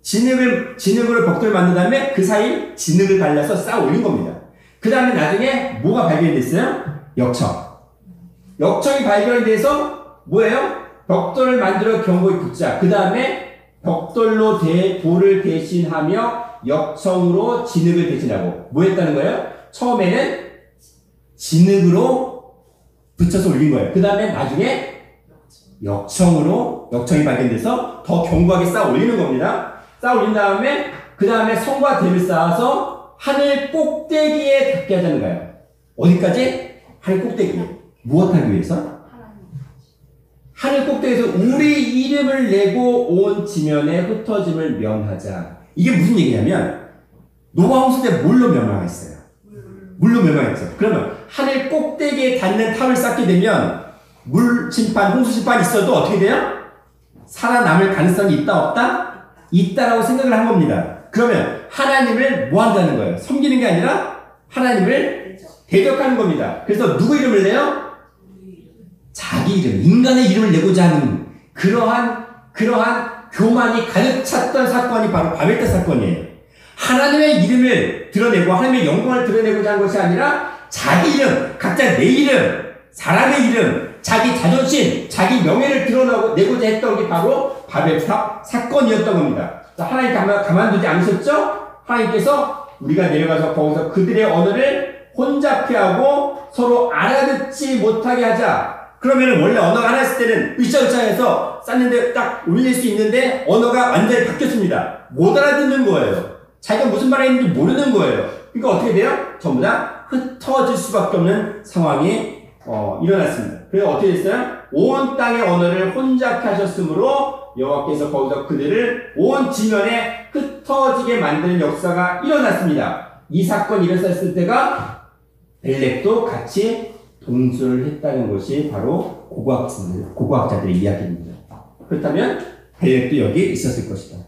진흙으로 벽돌을 만든 다음에 그 사이 진흙을 발라서 쌓아 올린 겁니다. 그 다음에 나중에 뭐가 발견됐어요? 역청. 역청이 발견이 돼서 뭐예요? 벽돌을 만들어 견고히 붙자. 그 다음에 벽돌로 돌을 대신하며 역청으로 진흙을 대신하고 뭐 했다는 거예요? 처음에는 진흙으로 붙여서 올린 거예요. 그 다음에 나중에 역청이 발견돼서 더 견고하게 쌓아 올리는 겁니다. 쌓아 올린 다음에 그 다음에 성과 대를 쌓아서 하늘 꼭대기에 닿게 하자는 거예요. 어디까지? 하늘 꼭대기에. 무엇하기 위해서? 하늘 꼭대기에서 우리 이름을 내고 온 지면에 흩어짐을 면하자. 이게 무슨 얘기냐면 노아 홍수 때 뭘로 멸망했어요? 물로 멸망했죠. 그러면 하늘 꼭대기에 닿는 탑을 쌓게 되면 물 심판, 홍수 심판이 있어도 어떻게 돼요? 살아남을 가능성이 있다 없다? 있다라고 생각을 한 겁니다. 그러면 하나님을 뭐 한다는 거예요? 섬기는 게 아니라 하나님을 대적하는 겁니다. 그래서 누구 이름을 내요? 자기 이름, 인간의 이름을 내고자 하는 그러한 교만이 가득 찼던 사건이 바로 바벨탑 사건이에요. 하나님의 이름을 드러내고 하나님의 영광을 드러내고자 한 것이 아니라 자기 이름, 각자 내 이름, 사람의 이름, 자기 자존심, 자기 명예를 드러내고자 했던 게 바로 바벨탑 사건이었던 겁니다. 하나님 가만두지 않으셨죠? 하나님께서 우리가 내려가서 거기서 그들의 언어를 혼잡케 하고 서로 알아듣지 못하게 하자. 그러면 원래 언어가 하나 있을 때는 으쌰으쌰해서 쌓는데 딱 올릴 수 있는데 언어가 완전히 바뀌었습니다. 못 알아듣는 거예요. 자기가 무슨 말을 했는지 모르는 거예요. 그러니까 어떻게 돼요? 전부 다 흩어질 수밖에 없는 상황이 일어났습니다. 그래서 어떻게 됐어요? 온 땅의 언어를 혼잡케 하셨으므로 여호와께서 거기서 그들을 온 지면에 흩어지게 만드는 역사가 일어났습니다. 이 사건이 일어났을 때가 벨렉도 같이 동조를 했다는 것이 바로 고고학자들의 이야기입니다. 그렇다면 벨렉도 여기 있었을 것이다.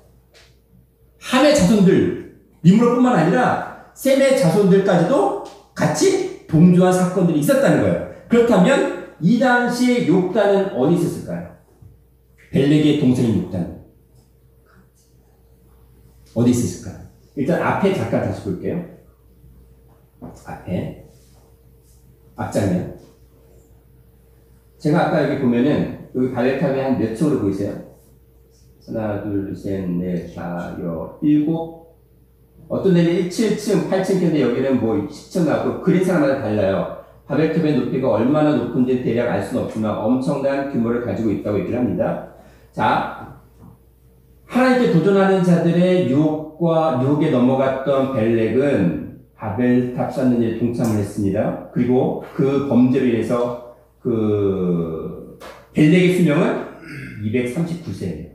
함의 자손들, 니므롯뿐만 아니라 셈의 자손들까지도 같이 동조한 사건들이 있었다는 거예요. 그렇다면 이 당시에 욕단은 어디 있었을까요? 벨렉의 동생인 욕단 어디 있었을까요? 일단 앞에 잠깐 다시 볼게요. 앞장면. 제가 아까 여기 보면은 여기 바벨탑이 한 몇 층으로 보이세요? 하나, 둘, 셋, 넷, 다, 일곱. 어떤 데는 7층, 8층인데 여기는 뭐 10층 나고 그린 사람마다 달라요. 바벨탑의 높이가 얼마나 높은지 대략 알 수는 없지만 엄청난 규모를 가지고 있다고 얘기를 합니다. 자, 하나님께 도전하는 자들의 유혹에 넘어갔던 벨렉은 바벨탑 쌓는 일에 동참을 했습니다. 그리고 그 범죄로 인해서 벨렉의 수명은 239세예요.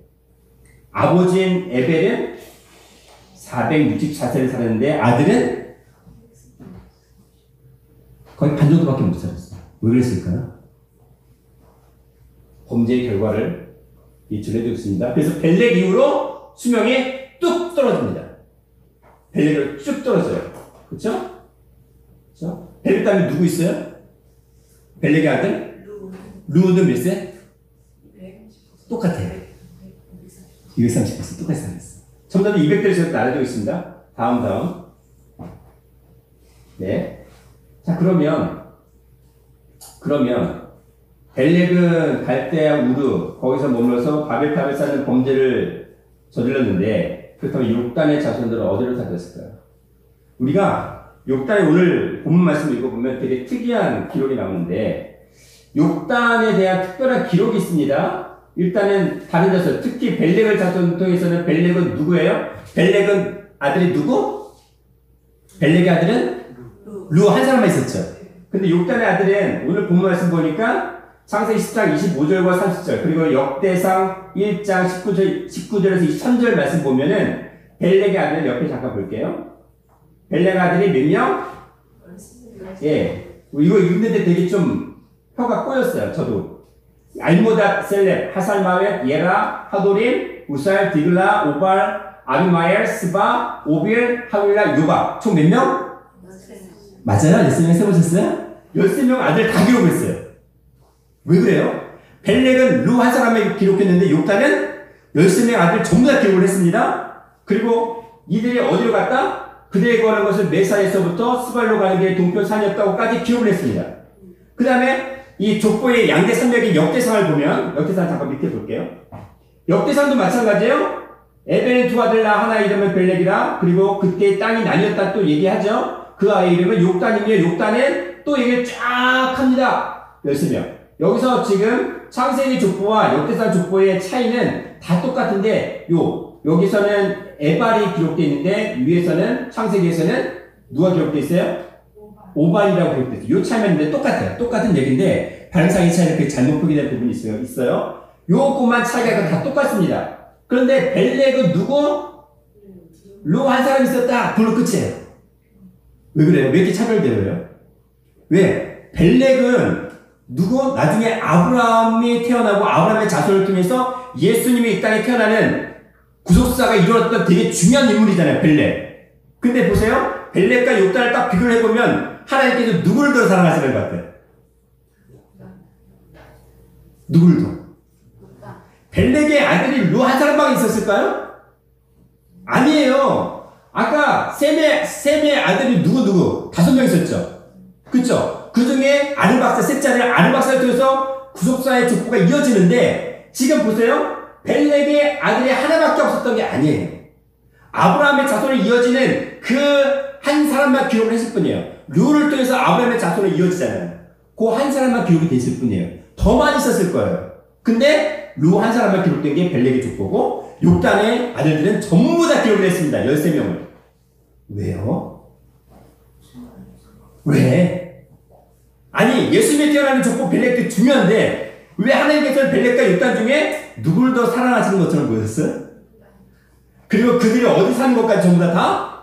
아버지인 에벨은 464세를 살았는데 아들은 거의 반 정도밖에 못 살았어요. 왜 그랬을까요? 범죄의 결과를 이출해주고 있습니다. 그래서 벨렉 이후로 수명이 뚝 떨어집니다. 벨렉으로 쭉 떨어져요. 그렇죠? 벨렉 다음에 누구 있어요? 벨렉의 아들? 루는 몇 세? 똑같아요. 239세 똑같이 살았어요. 첨단은 200대를 지금 알려주고 있습니다. 다음. 네. 자, 그러면 벨렉은 갈대아 우르 거기서 머물러서 바벨탑을 쌓는 범죄를 저질렀는데 그렇다면 욕단의 자손들은 어디로 사겼을까요? 우리가 욕단의 오늘 본문 말씀을 읽어보면 되게 특이한 기록이 나오는데 욕단에 대한 특별한 기록이 있습니다. 일단은 다른 자손, 특히 벨렉을 자손 통해서는 벨렉은 누구예요? 벨렉은 아들이 누구? 벨렉의 아들은 루 한 사람만 있었죠. 근데 욕단의 아들은 오늘 본문 말씀 보니까 창세기 10장 25절과 30절, 그리고 역대상 1장 19절에서 23절 말씀 보면은 벨렉의 아들 옆에 잠깐 볼게요. 벨렉 아들이 몇 명? 예. 이거 읽는데 되게 좀 혀가 꼬였어요. 저도. 알모닷, 셀렙, 하살마웻, 예라, 하도림, 우살, 디글라, 오발, 아비마엘, 스바, 오빌, 하윌라, 요바. 총 몇 명? 맞아요? 13명 세보셨어요? 13명 아들 다 기록했어요. 왜 그래요? 벨렉은 루 한 사람에게 기록했는데 욕단은 13명 아들 전부 다 기록을 했습니다. 그리고 이들이 어디로 갔다? 그들이 거하는 것을 메사에서부터 스발로 가는 게 동편 산이었다고까지 기록을 했습니다. 그 다음에 이 족보의 양대 산맥인 역대상을 보면, 역대상 잠깐 밑에 볼게요. 역대상도 마찬가지예요. 에벤의 두 아들 나 하나 이름은 벨렉이라. 그리고 그때 땅이 나뉘었다 또 얘기하죠. 그 아이 이름은 욕단이며 욕단은 또 얘기를 쫙 합니다. 13명. 여기서 지금 창세기 족보와 역대상 족보의 차이는 다 똑같은데 여기서는 에발이 기록되어 있는데 위에서는 창세기에서는 누가 기록되어 있어요? 오발이라고 기록되어 있어요. 요 차이만 있는데 똑같아요. 똑같은 얘기인데 발음상의 차이는 그 잘못 표기된 부분이 있어요. 요것만 차이가 다 똑같습니다. 그런데 벨렉은 누구? 루 한 사람 있었다. 그걸로 끝이에요. 왜 그래요? 왜 이렇게 차별되어요? 왜? 벨렉은 누구? 나중에 아브라함이 태어나고 아브라함의 자손을 통해서 예수님이 이 땅에 태어나는 구속사가 이루어졌던 되게 중요한 인물이잖아요. 벨렉. 근데 보세요. 벨렉과 욕단을 딱 비교를 해보면 하나님께서 누구를 더 사랑하시는 것 같아요? 누구를 더? 벨렉의 아들이 루 한 사람만 있었을까요? 아니에요. 아까 셈의 아들이 누구? 5명 있었죠. 그쵸? 그 중에 아르박사, 셋째 아들 아르박사를 통해서 구속사의 족보가 이어지는데 지금 보세요. 벨렉의 아들이 하나밖에 없었던 게 아니에요. 아브라함의 자손을 이어지는 그 한 사람만 기록을 했을 뿐이에요. 류를 통해서 아브라함의 자손을 이어지잖아요. 그 한 사람만 기록이 됐을 뿐이에요. 더 많이 있었을 거예요. 근데 류 한 사람만 기록된 게 벨렉의 족보고 욕단의 아들들은 전부 다 기록을 했습니다. 13명을. 왜요? 왜? 아니 예수님이 태어나는 족보 벨렉도 중요한데 왜 하나님께서는 벨렉과 욕단 중에 누굴 더 사랑하시는 것처럼 보였어요? 그리고 그들이 어디 사는 것까지 전부 다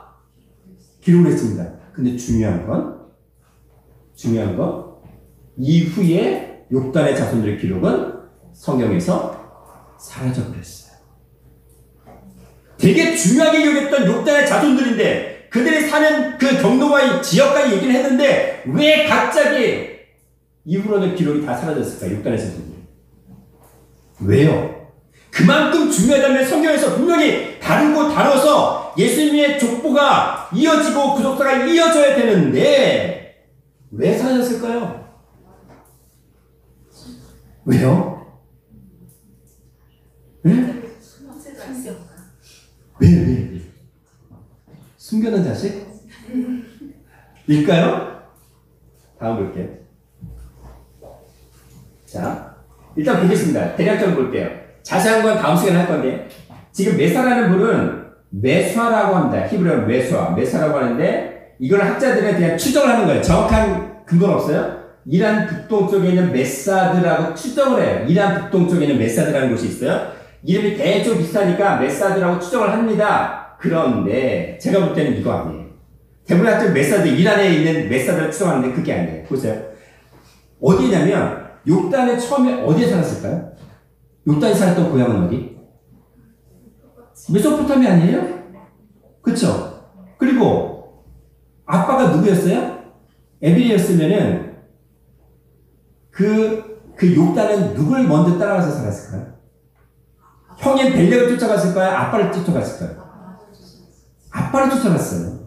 기록을 했습니다. 근데 중요한 건 이후에 욕단의 자손들의 기록은 성경에서 사라져버렸어요. 되게 중요하게 여겼던 욕단의 자손들인데 그들이 사는 그 경로와 지역까지 얘기를 했는데 왜 갑자기 이후로는 기록이 다 사라졌을까? 욕단의 자손들. 왜요? 그만큼 중요하다면 성경에서 분명히 다뤄서 예수님의 족보가 이어지고 구속사가 이어져야 되는데 왜 사라졌을까요? 왜요? 네? 왜? 숨겨놓은 자식? 일까요? 다음 볼게요. 자, 일단 보겠습니다. 대략적으로 볼게요. 자세한 건 다음 시간에 할 건데 지금 메사라는 분은 메사라고 합니다. 히브리어로 메사라고 하는데 이걸 학자들은 그냥 추정을 하는 거예요. 정확한 근거는 없어요. 이란 북동쪽에 있는 메사드라고 추정을 해요. 이란 북동쪽에 있는 메사드라는 곳이 있어요. 이름이 대충 비슷하니까 메사드라고 추정을 합니다. 그런데 제가 볼 때는 이거 아니에요. 대부분 학자들 메사드, 이란에 있는 메사드를 추정하는데 그게 아니에요. 보세요. 어디냐면 욕단에 처음에 어디에 살았을까요? 욕단이 살았던 고향은 어디? 메소포타미아 아니에요? 그쵸? 그리고 아빠가 누구였어요? 에빌이었으면은 그 욕단은 누굴 먼저 따라가서 살았을까요? 형인 벨렉을 쫓아갔을까요? 아빠를 쫓아갔을까요? 아빠를 쫓아갔어요.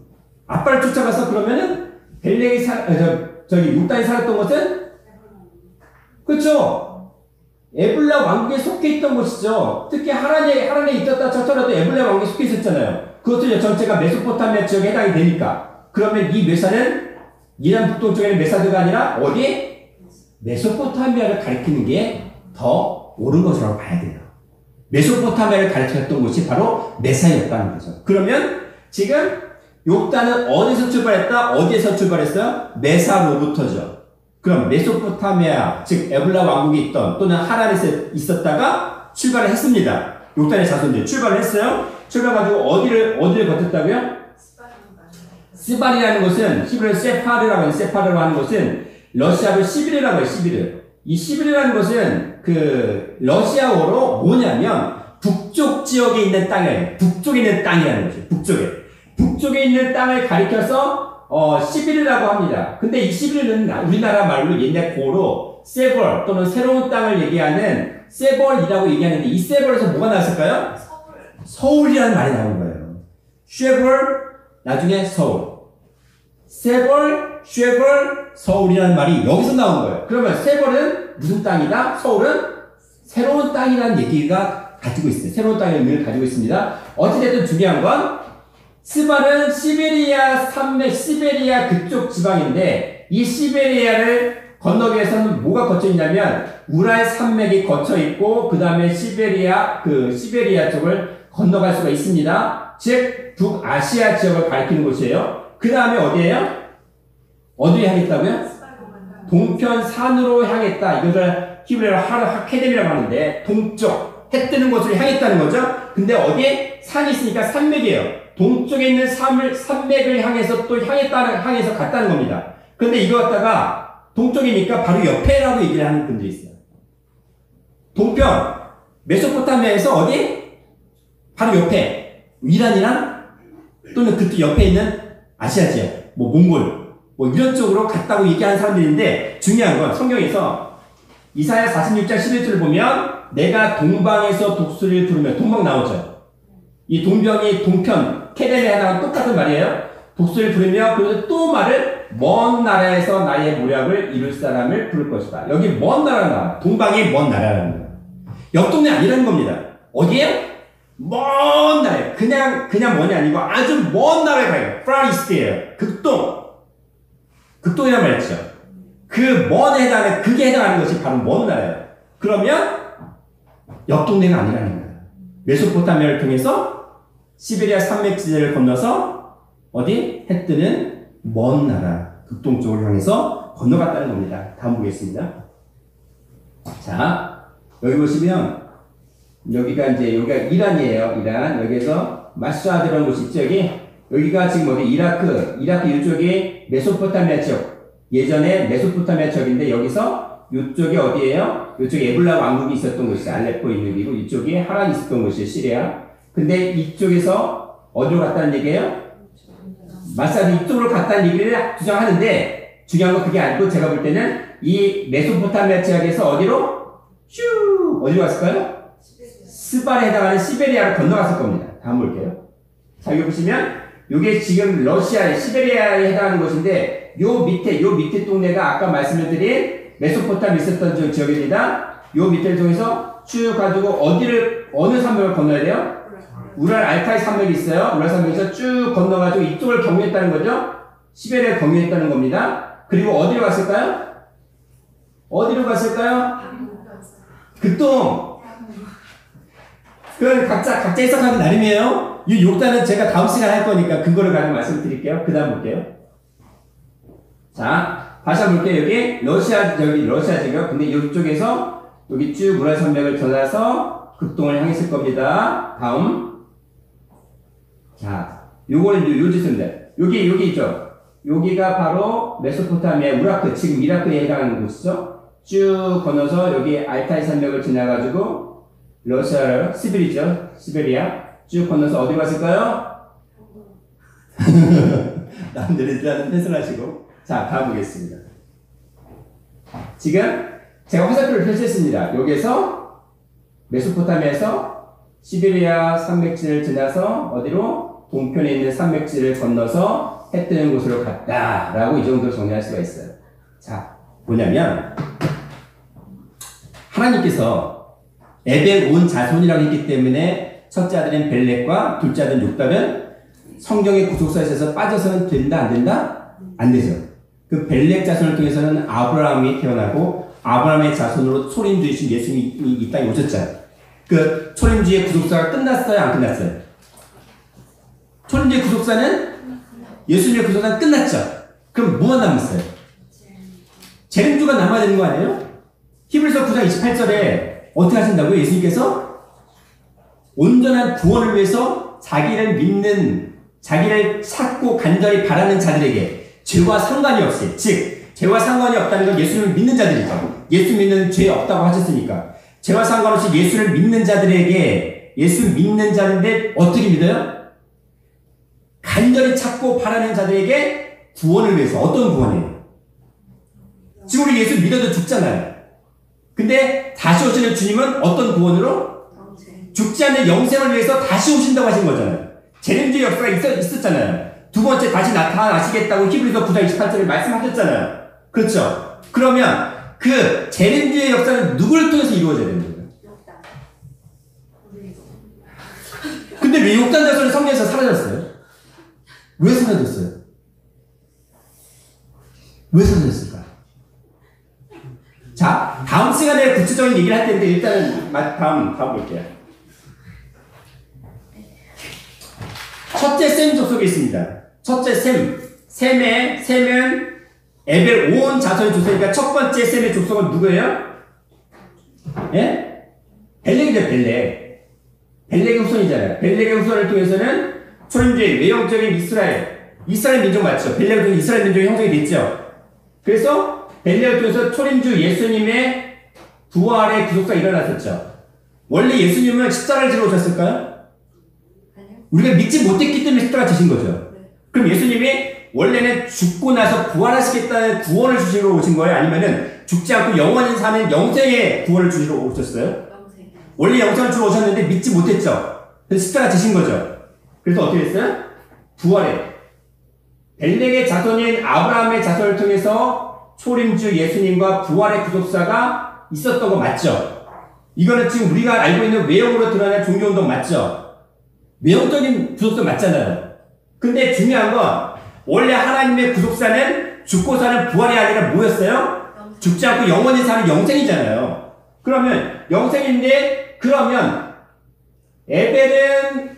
아빠를 쫓아가서 그러면은 벨렉이 욕단이 살았던 것은 그쵸? 에블라 왕국에 속해 있던 곳이죠. 특히 하란에 있었다 쳤더라도 에블라 왕국에 속해 있었잖아요. 그것도 전체가 메소포타미아 지역에 해당이 되니까. 그러면 이 메사는 이란 북동쪽에 있는 메사드가 아니라 어디? 메소포타미아를 가리키는 게 더 옳은 것이라고 봐야 돼요. 메소포타미아를 가리켰던 곳이 바로 메사였다는 거죠. 그러면 지금 욕단은 어디서 출발했다? 어디에서 출발했어요? 메사로부터죠. 그럼 메소포타미아, 즉 에블라 왕국이 있던 또는 하란에서 있었다가 출발을 했습니다. 욕단의 자손들이 출발을 했어요. 출발해가지고 어디를 거쳤다고요? 스발이라는 곳은 히브리어 세파르라고 하는 세파르라고 하는 곳은 러시아로 시비르라고 해요. 시비르. 이 시비르라는 곳은 그 러시아어로 뭐냐면 북쪽 지역에 있는 땅이에요. 북쪽에 있는 땅이라는 거죠. 북쪽에 있는 땅을 가리켜서 시비르라고 합니다. 근데 이 시비르는 우리나라 말로 옛날 고로 세벌 또는 새로운 땅을 얘기하는 세벌이라고 얘기하는데 이 세벌에서 뭐가 나왔을까요? 서울이라는 말이 나온 거예요. 쉐벌 나중에 서울. 세벌, 쉐벌, 서울이라는 말이 여기서 나온 거예요. 그러면 세벌은 무슨 땅이다? 서울은 새로운 땅이라는 얘기가 가지고 있어요. 새로운 땅의 의미를 가지고 있습니다. 어찌됐든 중요한 건 스발은 시베리아 산맥, 시베리아 그쪽 지방인데 이 시베리아를 건너기 위해서는 뭐가 거쳐 있냐면 우랄 산맥이 거쳐 있고 그 다음에 시베리아 쪽을 건너갈 수가 있습니다. 즉 북아시아 지역을 가리키는 곳이에요. 그 다음에 어디예요? 어디에 향했다고요? 동편산으로 향했다. 이것을 히브리어로 하케뎀이라고 하는데 동쪽, 해 뜨는 곳으로 향했다는 거죠. 근데 어디에? 산이 있으니까 산맥이에요. 동쪽에 있는 산맥을 향해서 또 향해서 갔다는 겁니다. 근데 이거 갖다가 동쪽이니까 바로 옆에라고 얘기를 하는 분들이 있어요. 동편, 메소포타미아에서 어디? 바로 옆에. 이란이랑 또는 그쪽 옆에 있는 아시아 지역, 몽골, 이런 쪽으로 갔다고 얘기하는 사람들인데 중요한 건 성경에서 이사야 46장 11절을 보면 내가 동방에서 독수리를 부르면 동방 나오죠. 이 동병이 동편, 케덴에 해당하는 똑같은 말이에요. 독수리를 부르며 그래서 또 말을 먼 나라에서 나의 모략을 이룰 사람을 부를 것이다. 여기 먼 나라가 나와. 동방이 먼 나라라는 거예요. 옆 동네 아니라는 겁니다. 어디에요? 먼 나라에 그냥 먼이 아니고 아주 먼 나라에 가요. far east예요. 극동이란 말이죠. 그 먼에 해당하는 그게 해당하는 것이 바로 먼 나라예요. 그러면 옆 동네가 아니라는 거예요. 메소포타미아를 통해서 시베리아 산맥지대를 건너서 어디 해 뜨는 먼 나라 극동쪽을 향해서 건너갔다는 겁니다. 다음 보겠습니다. 자 여기 보시면 여기가 이란이에요. 이란. 여기에서 마샤드라는 곳이 있죠. 여기가 지금 어디 이라크 이쪽이 메소포타미아 지역. 예전에 메소포타미아 지역인데 여기서 이쪽이 어디예요? 이쪽에 에블라 왕국이 있었던 곳이 알레포 있는 곳이고 이쪽이 하란이 있었던 곳이에요. 시리아. 근데 이쪽에서 어디로 갔다는 얘기예요? 마사드 이쪽으로 갔다는 얘기를 주장하는데 중요한 건 그게 아니고 제가 볼 때는 이 메소포타미아 지역에서 어디로 갔을까요? 스발에 해당하는 시베리아를 건너갔을 겁니다. 다음 볼게요. 자, 여기 보시면, 요게 지금 러시아의 시베리아에 해당하는 곳인데, 요 밑에 동네가 아까 말씀을 드린 메소포타미아 있었던 지역입니다. 요 밑에를 통해서 쭉 가지고 어느 산맥을 건너야 돼요? 우랄 알타이 산맥이 있어요. 우랄 산맥에서 쭉 건너가지고 이쪽을 경유했다는 거죠? 시베리아를 경유했다는 겁니다. 그리고 어디로 갔을까요? 극동! 그건 각자 해석하기 나름이에요. 이 욕단은 제가 다음 시간에 할 거니까 그거를 가지고 말씀드릴게요. 그 다음 볼게요. 자, 다시 한번 볼게요. 여기 러시아 지역. 근데 이쪽에서 여기 쭉 우랄 산맥을 전해서 극동을 향했을 겁니다. 다음. 자, 요거는 요지입니다. 여기 있죠. 여기가 바로 메소포타미아 지금 이라크에 해당하는 곳이죠. 쭉 건너서 여기 알타이 산맥을 지나가지고 러시아를 시베리아 쭉 건너서 어디 갔을까요? 남들이 일단 해설하시고 자 다음 보겠습니다. 지금 제가 화살표를 펼쳤습니다. 여기에서 메소포타미아에서 시베리아 산맥지를 지나서 어디로? 동편에 있는 산맥지를 건너서 해 뜨는 곳으로 갔다라고 이 정도로 정리할 수가 있어요. 자 뭐냐면 하나님께서 에벨 온 자손이라고 했기 때문에 첫째 아들인 벨렉과 둘째 아들인 욕답은 성경의 구속사에 있어서 빠져서는 된다 안 된다? 안 되죠. 그 벨렉 자손을 통해서는 아브라함이 태어나고 아브라함의 자손으로 초림주이신 예수님이 이 땅에 오셨잖아요. 그 초림주의 구속사가 끝났어요? 안 끝났어요? 초림주의 구속사는 예수님의 구속사는 끝났죠. 그럼 뭐가 남았어요? 재림주가 남아야 되는 거 아니에요? 히브리서 9장 28절에 어떻게 하신다고요? 예수님께서 온전한 구원을 위해서 자기를 믿는, 자기를 찾고 간절히 바라는 자들에게 죄와 상관이 없이, 즉 죄와 상관이 없다는 건 예수를 믿는 자들이죠. 예수 믿는 죄 없다고 하셨으니까 죄와 상관없이 예수를 믿는 자들에게, 예수 믿는 자인데 어떻게 믿어요? 간절히 찾고 바라는 자들에게 구원을 위해서. 어떤 구원이에요? 지금 우리 예수 믿어도 죽잖아요. 근데 다시 오시는 주님은 어떤 구원으로? 죽지 않는 영생을 위해서 다시 오신다고 하신 거잖아요. 재림주의 역사가 있었잖아요. 두 번째 다시 나타나시겠다고 히브리서 9장 28절에 말씀하셨잖아요. 그렇죠? 그러면 그 재림주의 역사는 누구를 통해서 이루어져야 되는 거예요? 근데 왜 욕단 자손이 성경에서 사라졌어요? 왜 사라졌어요? 왜 사라졌을까? 자, 다음 시간에 구체적인 얘기를 할 텐데 일단은 다음 볼게요. 첫째 셈 족속에 있습니다. 첫째 셈은 에벨 온 자손의 족속이니까 첫 번째 셈의 족속은 누구예요? 예? 벨렉이죠, 벨렉. 벨렉의 후손이잖아요. 벨렉의 후손을 통해서는 초림주의 외형적인 이스라엘 민족 맞죠? 벨렉을 통해 이스라엘 민족의 형성이 됐죠. 그래서 벨렉을 통해서 초림주 예수님의 부활의 구속사가 일어났었죠. 원래 예수님은 십자가를 지러 오셨을까요? 우리가 믿지 못했기 때문에 십자가 지신 거죠. 그럼 예수님이 원래는 죽고 나서 부활하시겠다는 구원을 주시러 오신 거예요? 아니면은 죽지 않고 영원히 사는 영생의 구원을 주시러 오셨어요? 원래 영생을 주러 오셨는데 믿지 못했죠. 그래서 십자가 지신 거죠. 그래서 어떻게 됐어요? 부활해. 벨렉의 자손인 아브라함의 자손을 통해서 초림주 예수님과 부활의 구속사가 있었던 거 맞죠? 이거는 지금 우리가 알고 있는 외형으로 드러나는 종교운동 맞죠? 외형적인 구속사 맞잖아요. 근데 중요한 건 원래 하나님의 구속사는 죽고 사는 부활이 아니라 뭐였어요? 죽지 않고 영원히 사는 영생이잖아요. 그러면 영생인데, 그러면 에벨은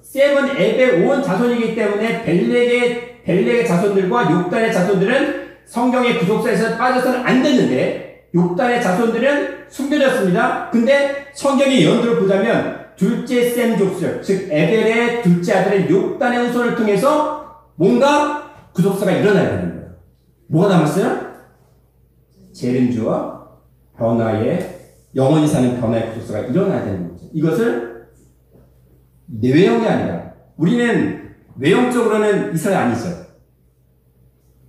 셈은 에벨 온 자손이기 때문에 벨렉의 자손들과 욕단의 자손들은 성경의 구속사에서 빠져서는 안 됐는데 욕단의 자손들은 숨겨졌습니다. 근데 성경의 예언들을 보자면 둘째 셈 족속, 즉 에벨의 둘째 아들인 욕단의 후손을 통해서 뭔가 구속사가 일어나야 되는 거예요. 뭐가 남았어요? 재림주와 영원히 사는 변화의 구속사가 일어나야 되는 거죠. 이것을 내외형이 아니라, 우리는 외형적으로는 이스라엘 아니죠.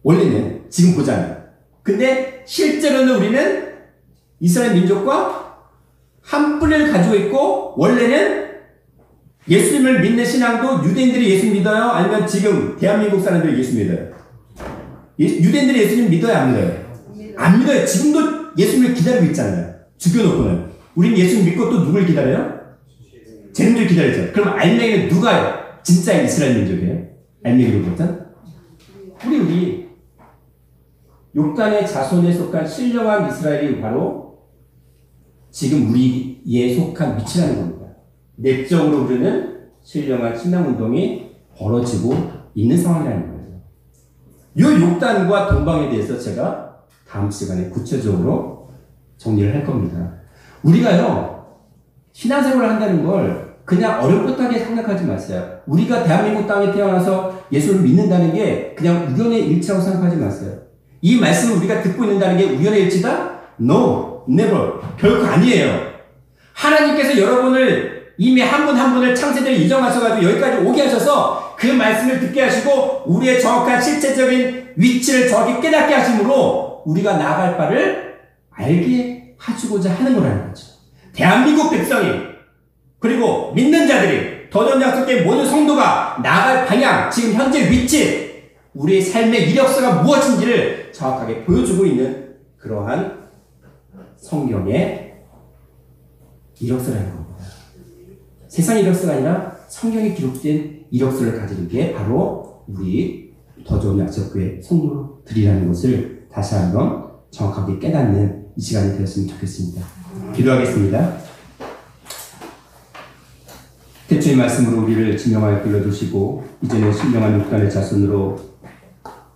원래는 지금 보자면. 근데 실제로는 우리는 이스라엘 민족과 한 뿌리를 가지고 있고, 원래는 예수님을 믿는 신앙도 유대인들이 예수 믿어요? 아니면 지금 대한민국 사람들이 예수 믿어요? 유대인들이 예수님 믿어요? 안 믿어요? 안 믿어요. 지금도 예수님을 기다리고 있잖아요. 죽여놓고는. 우린 예수님 믿고 또 누굴 기다려요? 재림주를 기다리죠. 그럼 알맹이는 누가요? 진짜 이스라엘 민족이에요? 알맹이로부터? 우리 욕단의 자손에 속한 신령한 이스라엘이 바로 지금 우리에 속한 위치라는 겁니다. 내적으로 우리는 신령한 신앙운동이 벌어지고 있는 상황이라는 거예요. 이 욕단과 동방에 대해서 제가 다음 시간에 구체적으로 정리를 할 겁니다. 우리가요, 신앙생활을 한다는 걸 그냥 어렵게 생각하지 마세요. 우리가 대한민국 땅에 태어나서 예수를 믿는다는 게 그냥 우연의 일치라고 생각하지 마세요. 이 말씀을 우리가 듣고 있는다는 게 우연의 일치다? No, never. 결코 아니에요. 하나님께서 여러분을 이미 한 분 한 분을 창세전에 인정하셔가지고 여기까지 오게 하셔서 그 말씀을 듣게 하시고 우리의 정확한 실체적인 위치를 정확히 깨닫게 하심으로 우리가 나아갈 바를 알게 해주고자 하는 거라는 거죠. 대한민국 백성이, 그리고 믿는 자들이, 더전 약속된 모든 성도가 나아갈 방향, 지금 현재 위치, 우리의 삶의 이력서가 무엇인지를 정확하게 보여주고 있는 그러한 성경의 이력서라는 겁니다. 세상 이력서가 아니라 성경에 기록된 이력서를 가지는 게 바로 우리 더 좋은 약속교회 성도들이라는 것을 다시 한번 정확하게 깨닫는 이 시간이 되었으면 좋겠습니다. 기도하겠습니다. 대초의 말씀으로 우리를 진정하여 불러주시고 이제는 신령한 육단의 자손으로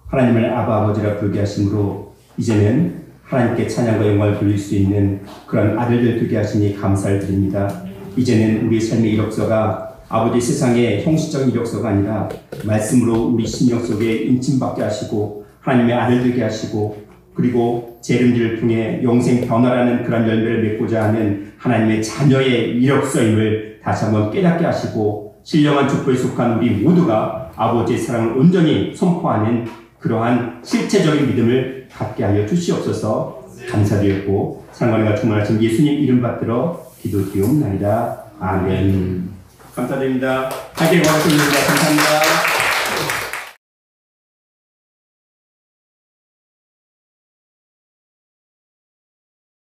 하나님을 아버지라 부르게 하심으로 이제는 하나님께 찬양과 영광을 돌릴 수 있는 그런 아들들 되게 하시니 감사를 드립니다. 이제는 우리 삶의 이력서가 아버지 세상의 형식적인 이력서가 아니라 말씀으로 우리 심령 속에 인침받게 하시고 하나님의 아들 되게 하시고 그리고 제 이름들을 통해 영생 변화라는 그런 열매를 맺고자 하는 하나님의 자녀의 이력서임을 다시 한번 깨닫게 하시고 신령한 축복에 속한 우리 모두가 아버지의 사랑을 온전히 선포하는 그러한 실체적인 믿음을 갖게 하여 주시옵소서. 감사드렸고 사랑과 충만하신 예수님 이름 받들어 기도드리옵나이다. 아멘. 감사드립니다. 함께 고맙습니다. 감사합니다.